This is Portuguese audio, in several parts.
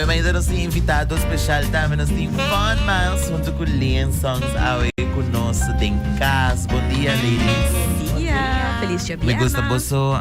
ainda nós temos invitado especial também, nós temos Fun Miles junto com Lian Songs awe conosco tem casa. Bom dia, ladies. Bom dia. Feliz dia. Me gusta boso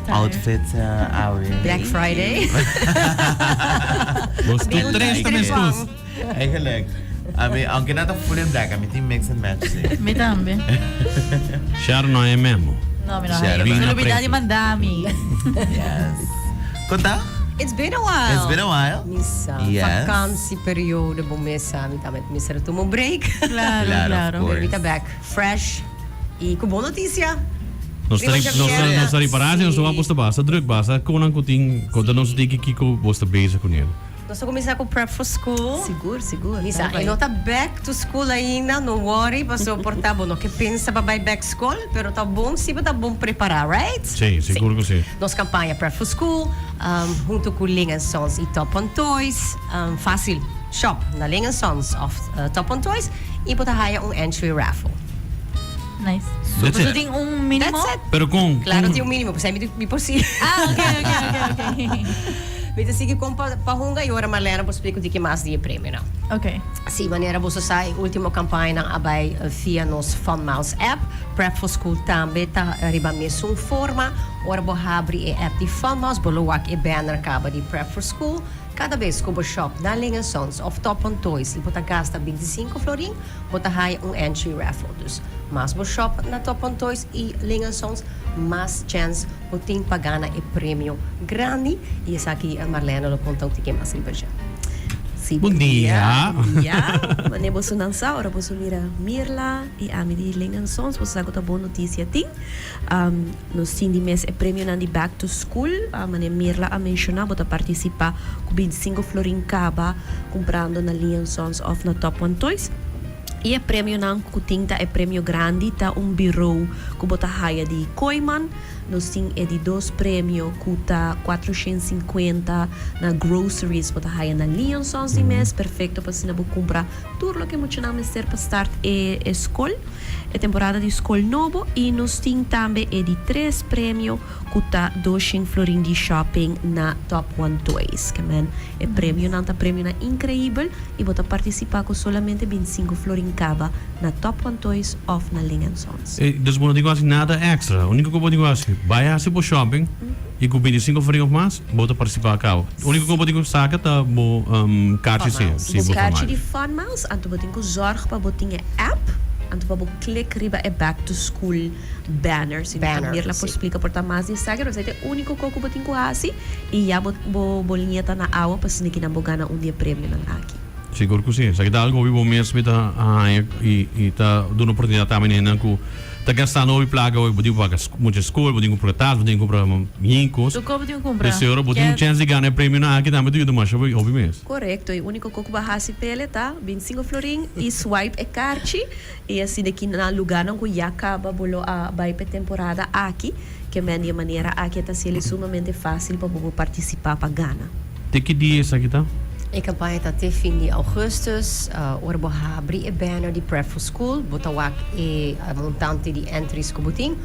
outfit awe. Black Friday. Bos tu tres também tus. Eigenlijk. Aunque nada full in black, kami team mix and match. Me também. Charo não é mesmo. No, me Share. no novidade mandami. Yes. Conta? It's been a while. It's been a while. Misa, Yes. vakansieperiode bumesa, misa tumo break. Claro, Claro, claro. of course. Mita back fresh. E com boa notícia. Nós estamos parado, nós vamos para basta, druk basta, com um cutinho, quando nós digo que com você beija com ele. Nós vamos começar com prep for school. Seguro. Misa, e não tá back to school ainda, não worry, para suportar bom, não que pensa para back school, pero tá bom, se tá bom preparar, right? Sim, seguro que sim. Nossa campanha Prep for School, junto com Ling Sons e Top on Toys, fácil, shop na Ling Sons of Top on Toys e botar raia entry raffle. Nice. That's So, it. tem mínimo? That's it. Pero com Claro, tem mínimo, porque me por si. Ah, ok. Mas assim com para e ora Marlena, vou explicar de que mais de prêmio, não? Ok. Sim, maneira você sai última campanha abai via nos Fun Mouse app, Prep for School também tá arriba mesmo forma, ora vou abrir a app de Fun Mouse, vou e banner acaba de Prep for School. Cada vez que eu shop na Ling Sons of Top on Toys e você gasta 25 florin, você ganha entry raffle. Dus, mas vou shop na Top on Toys e Ling Sons, mais chance você tem para ganhar o prêmio grande. E essa aqui a Marlena lo conta o que mais liberja. Sim, Bom dia. Mane boso nansa, ora boso mira Mirla e ami di Lingan Sons, boso sago ta boa notícia ting. Nos fim de mês é prêmio na di Back to School, mane Mirla a mencionar, bota participar com 25 florin caba comprando na Lingan Sons of na Top One Toys. E é prêmio não kutinta é prêmio grande, tá bureau que bota raia de Koiman. Nós temos de 2 prêmios que tá 450 na groceries, bota raia na Lion Sons de mês, perfeito para se não comprar tudo o que muito não ser para start a escola. É temporada de escola novo e nós temos também de 3 prêmios que tá 200 florin de shopping na Top One Toys. Que é prêmio não tá prêmio na incrível e bota participar com solamente 25 florin caba na Top One Toys of na Lingan Sons. Dus não digo assim nada extra. O único que eu digo assim, vai assim para shopping e com 25 florin ou mais, bota participar a cabo. O único que eu digo saca tá bo carte sim, O carte de Fun Mouse, anto botin com zorg para botin app. Anto para click riba é back to school banners. Banner, Mirla por explica por mais de Instagram, você é o único que botin com assim e já bolinha tá na água para se não gana dia prêmio na aqui. Seguro que sim. Sabe algo vivo mesmo e tá dando oportunidade também na que tá gastando hoje plaga hoje pode pagar muita escola, pode comprar taças, pode comprar mincos. Tu como tem que comprar? Esse euro pode ter chance de ganhar prêmio na aqui também tudo mais hoje mesmo. Correto, e o único que barrasi pele tá 25 florin e swipe é carte e assim daqui na lugar não que já acaba bolo a vai para temporada aqui que de maneira aqui tá sendo sumamente fácil para poder participar para Gana. Tem que dia isso aqui tá? A campanha está até fim de augustus. Ora vou abrir a banner de Prep for School, botar a montante de entries que botin.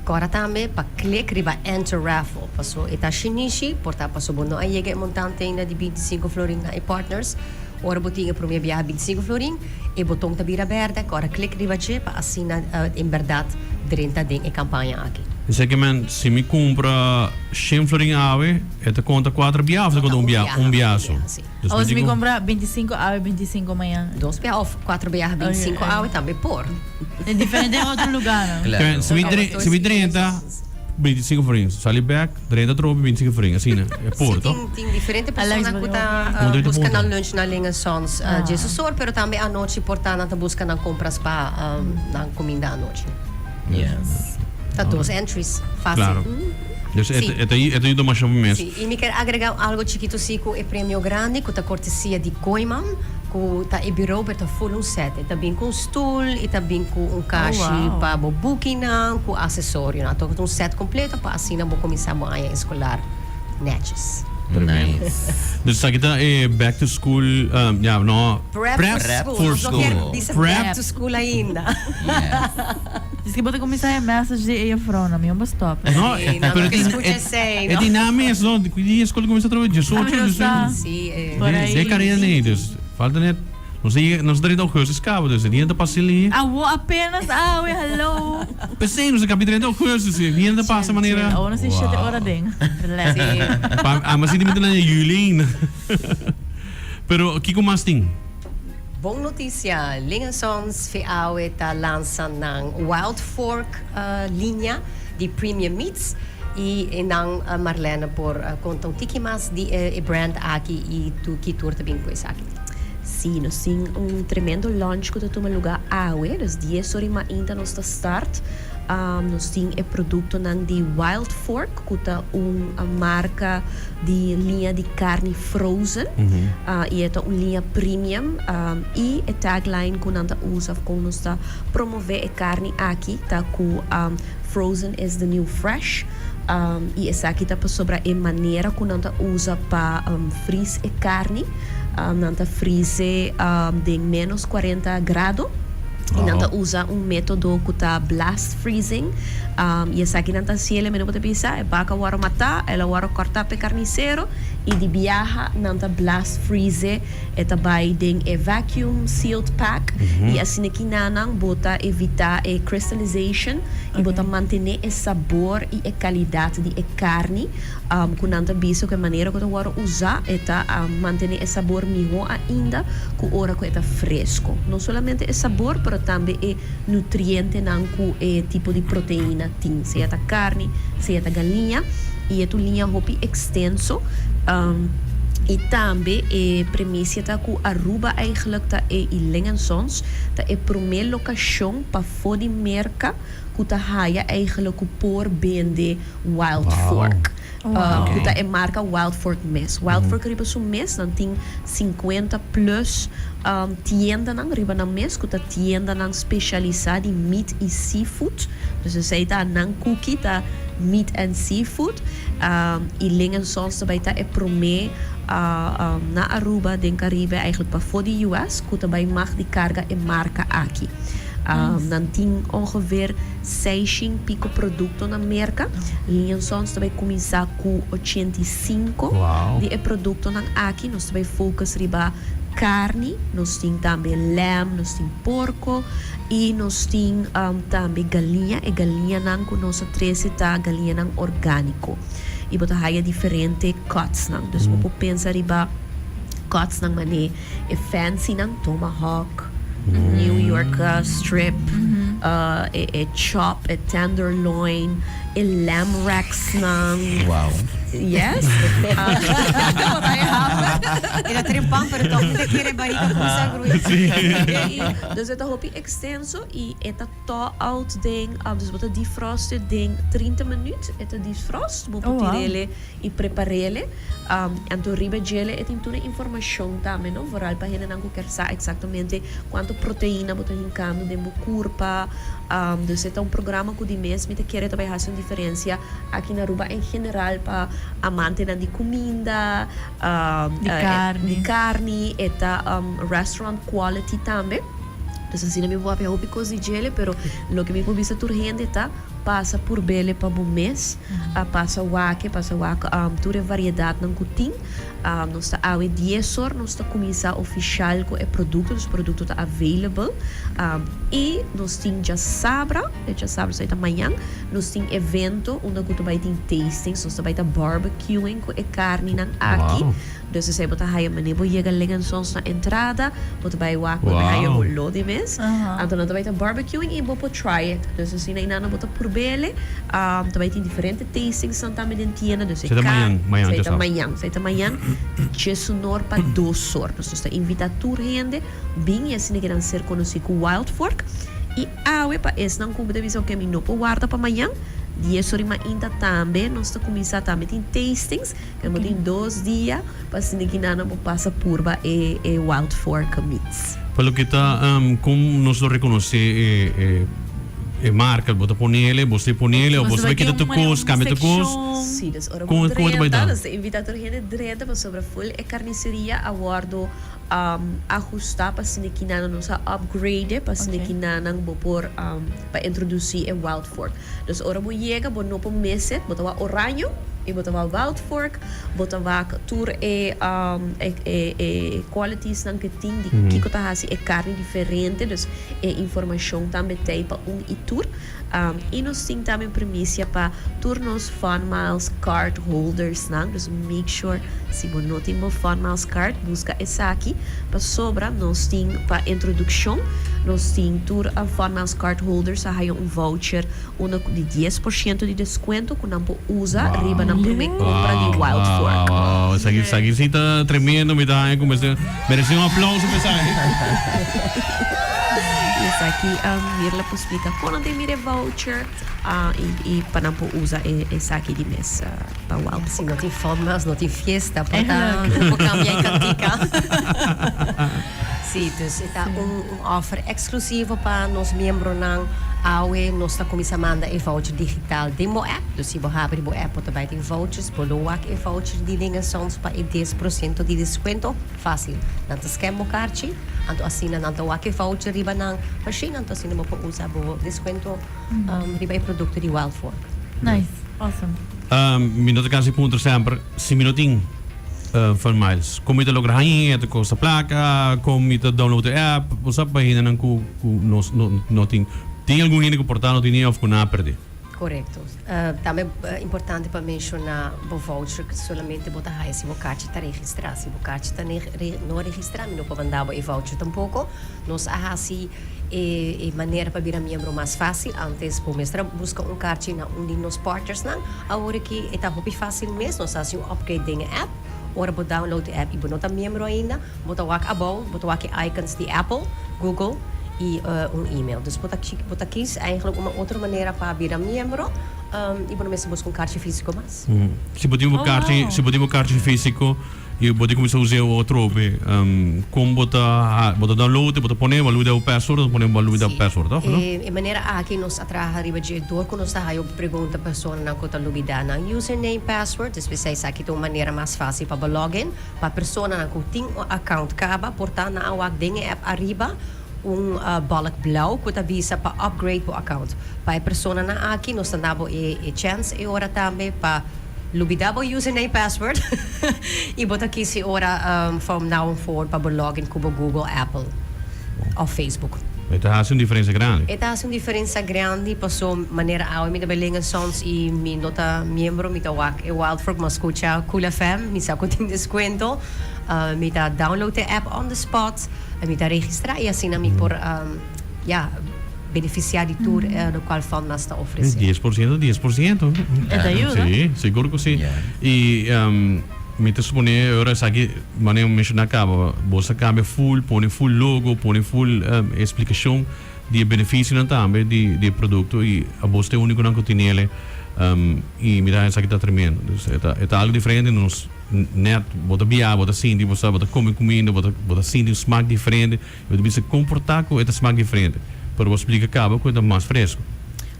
Agora também para clicar riba enter raffle. Passou eta shinishi, porta passou bom não aí montante ainda de 25 florin e partners. Ora botinha para minha viagem 25 florin e botão da bira verde. Agora clicar riba je para assinar em verdade 30 din a campanha aqui. Isso aqui man, se me compra 100 florin ave, é te conta 4 biafos quando um biaço. Ou se me comprar 25 horas, 25 amanhã. 2 biafos, 4 biafos, 25 horas também por. É diferente em outro lugar, não? Claro. Se me 30, 25 florin. Sali back, 30 tropa, 25 florin. Assim, né? É porto. Tem diferentes pessoas Alex, que vou estão buscando lunch na Linha Sons de assessor, mas também à noite, portanto, estão buscando compras para na comida à noite. Yes. Tá 2 entries, fácil. Claro. Dus het is do mais mesmo. Sim, e me quero agregar algo chiquito assim, com o prêmio grande, com a cortesia de Koiman, com o bureau para full set. E também com stool, e também com caixa para o booking, com acessório. Então, um set completo para assim, não vou começar a manhã escolar netes. Nice. Dus sa kita back to school, yeah, no. Prep for school. school. Dice Prep. back to school ainda. Diz que bota começar a message de Efrona, meu stop. No, Sì, no, non che scusa sei, no? di namin, no, di escola começa a trabalhar, 18, Ah, 18. Sì, Por aí. Ze carreira nem, dus falta net. Nós daí augustus cabo, dus die ainda passa ali. Awo apenas, hello. Pensei, nós acabamos de augustus, die ainda passa maneira. Ou não sei se é hora ding. Mas ainda me na juli. Pero kiko mas ting. Bom notícia, Lingasons Fiawe está lançando ng Wild Fork linha de premium meats e nang Marlene por contão tiki mas de brand aqui e tu que turta bem com isso aqui. Sim, nós temos tremendo launch que toma lugar awe, das 10 horas ainda nós está start. Nós temos o produto de Wild Fork, que é uma marca de linha de carne frozen. E é uma linha premium. E a tagline que nós usamos quando nós promover a carne aqui, tá com frozen is the new fresh. E essa aqui está sobre a maneira que nós usa para freeze a carne. Nós freeze de menos 40 graus. E nós usa método que está blast freezing. E essa aqui nós se ele pode pensar, é para o matar, ela vai cortar para carniceiro e de viaja nós blast freeze, é também tem vacuum sealed pack e assim aqui nós bota evitar a crystallization e bota manter o sabor e a qualidade de carne. Que nós visto que a maneira que nós usar é manter o sabor melhor ainda que hora que é fresco. Não somente o sabor, mas também é nutriente que é tipo de proteína tem, seja da carne, seja da galinha e é uma linha hopi extenso. E também a premissa tá que Aruba eigenlijk tá em Lingasons tá é a primeira locação para fora de merca que tá haia eigenlijk por vender Wild Fork. Que tá é marca Wild Fork Mess. Wild Fork riba su mês, não tem 50 plus tienda nang riba na mês que tá tienda nang especializada em meat e seafood. Dus ze zei tá nang cookie tá meat and seafood. E Lingasons também tá é primeiro na Aruba, den Caribe, eigenlijk para voor de US, que também mag die carga e marca aqui. Dan tem ongeveer 6 pico produto na merca. Lingasons também começar com 85 de produto na aqui. Nós também focus riba carne, nós temos também lamb, nós temos porco e nós temos também galinha. E galinha não que nós trazemos galinha não orgânico. E bota haia diferente cuts nang. Dus mo pensa riba cuts nang mane e fancy nang tomahawk, New York strip, e chop, e tenderloin, e lamb racks nang. Wow. Yes. What I have. Era trempam pero todo mundo quiere barriga com sagro. Dus het hoop extenso e het to out ding, dus wat defrosten ding 30 minuten, het defrost, mo potirele e preparele, en to riba gele et in tune informação também, no? Vooral para gente não quer saber exatamente quanto proteína bota hincando dentro do corpo. Dus het é programa que de mês me te quer também fazer uma diferença aqui na Aruba em geral para amante de comida, de carne, e restaurant quality também. Dus assim não me vou a coisa de gele, pero lo que me pode ser turgente tá passa por bele para bom mês, passa wake, toda variedade não cutim. Nós está ao 10 horas, nós está começar oficial com o produto está available. E nós temos já sábado sai amanhã, nós temos evento onde nós vai ter tasting, nós vai ter barbecuing com a carne nan aqui. Dus você bota haia manebo chega Lingasons na entrada, bota vai wake, bota haia bolo de mês. Então nós vai ter barbecuing e bota try it. Dus assim na inana bota por bele, também tem diferentes tastings também dentro tienda, dus Sai amanhã. Just sonor para 2 horas. Nós está invitado toda gente, bem assim que não ser conhecido como Wild Fork. E para esse não cumpre visão que me não pode guardar para amanhã. 10 horas ainda também, nós está começando também tem tastings, que tem 2 dias, para assim que não passa por e Wild Fork meats. Pelo que está, como nós reconhecer marca, bota ponele, você ponele, ou você vai quitar tu cus, cambia tu cus. Sim, dus ora Como po vai dar? dus de invitator gente dreta pa sobra full e carniceria awardo ajustar pa sine kinana no sa upgrade pa sine kinana bo por pa introduzir e wild fork. Dus ora mo llega bo no po meset, bota wa oranho e bota wa wild fork, bota wa tour qualities nan que ting di kiko ta hasi e carne diferente, dus e informação também tem pa e tour. E nós temos também premissa para turnos Fun Miles card holders, não? Dus make sure se você não tem um Fun Miles card, busca essa aqui para sobra. Nós temos para introdução, nós temos tour a Fun Miles card holders, a um voucher de 10% de desconto que não pode usar riba na primeira compra de Wild Fork. Wow, essa aqui sim tá tremendo, me dá, merece aplauso para essa Essa aqui, Mirla pode explicar quando tem mire voucher e para não pode usar essa aqui de mês para Wild Se Fork. não tem formas, não tem fiesta, portanto, vou cambiar cantica. Sim, dus está offer exclusivo para nós membros não AUE, nós está começando a mandar voucher digital demo app. Dus se você abrir o app, você vai ter vouchers, boloak voucher de ligações para 10% de desconto. Fácil. Não te esquema o carte, então assina não te wak voucher riba não, machine então assina mo po usar o desconto riba e produto de Wild Fork. Nice. Awesome. Minuto casi punto sempre, se minutinho van miles. Como ito logra hangin, ito ko sa plaka, como ito download the app, usap pa hina nang ku no ting. Tem algum hina ko portano tinha of ko na perder. Correto. Também é importante para mencionar o voucher que solamente bota raia se o carte está registrado. Se o carte está não registrado, não pode mandar o voucher tampouco. Nós assim é maneira para virar membro mais fácil. Antes, por mestre busca carte na de nos partners não. Agora que está muito fácil mesmo, nós fazemos upgrade da app. Ora bota download a app e bota membro ainda, bota o above, bota o icons de Apple, Google e e-mail. Dus bota kies eigenlijk uma outra maneira para virar membro e bota mesmo buscar carte físico mais. Se botar um carte físico e botar começar a usar o outro, como botar download, botar poner valida o password, poner valida o password, tá? E maneira aqui nós atrás arriba de dor quando nós tá eu pergunta a pessoa na conta login na username password, especialmente aqui tem uma maneira mais fácil para login, para pessoa na conta tem account caba, portanto na awak dinge app arriba balk blauw que avisa para upgrade o account. Para a pessoa na aqui nós temos a chance e ora também para lubidabo username password e bota aqui se ora from now on forward para login como Google, Apple ou Facebook. Então há uma diferença grande. Esta é uma diferença grande para sua maneira a me dar sons e me nota membro me tawak e Wild Fork mas escuta Cool FM me saco tem desconto me dá download a app on the spot me dá registrar e assim me por beneficiar de tour no qual fund nós está oferecendo. 10%. É da ajuda? Sim, seguro que sim. Yeah. E me te supone agora aqui maneira mencionar acaba, você acaba full, põe full logo, põe full explicação de benefício também de produto e a você é único não continua ele e me dá essa aqui está tremendo. É algo diferente nos net, bota biar, bota cinti, bota comer comida, bota cinti smaak diferente, você se comportar com esse smaak diferente. Para você explicar acaba com mais fresco.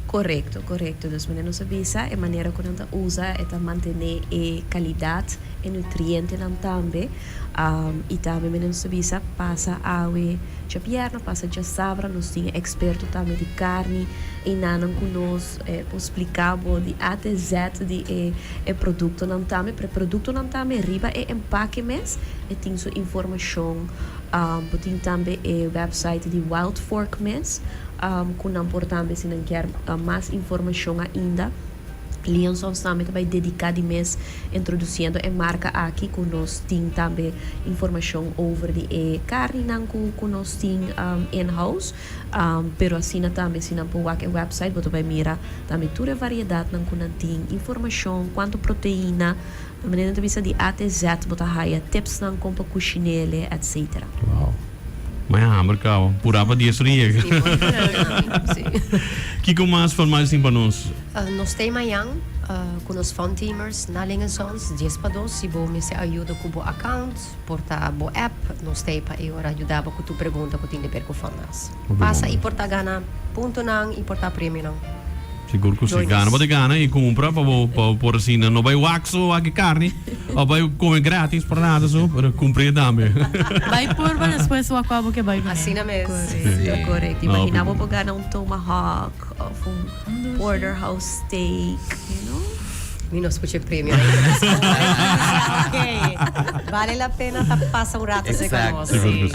Correto. Dus meneer nos avisa, a maneira como nós usa é para manter a qualidade e nutrientes também. E também meneer nos avisa, passa a de pierna, passa de sabra, nós temos experto também de carne e nanam conosco, explicar de A até Z de produto também, para produto também, riba e empaque mes, e tem sua informação, tem também o website de Wild Fork mes, com não também se não quer mais informação ainda. Liansons também vai dedicar de mês introduzindo a marca aqui que nós tem também informação over de carne que nós tem in-house, pero assim também se não pôr o website você vai mirar também toda a variedade que nós tem informação quanto proteína de maneira de A até Z você vai tips como para cozinhar etc. Wow. May hammer ka, oh. Pura pa 10 rin. Sim. Kiko mas van mais sim para nós. Nós temos amanhã com os fund teamers na linha sons 10 para 2 se você me ajuda com o account porta o app nós temos para eu ajudar com tu pergunta que tem de per com fundas passa e porta gana ponto não e porta prêmio não Siguro que se gana, pode gana e compra para por assim, não vai waxo aqui carne, ou vai comer grátis para nada só, para cumprir também. Vai por ba depois o acabo que vai. assim na mesmo Correct. Correct. No, Imagina mo pero- pag ng tomahawk of um porterhouse steak, you know? Minos puche prêmio ok vale a pena passa um rato Exacto. seguro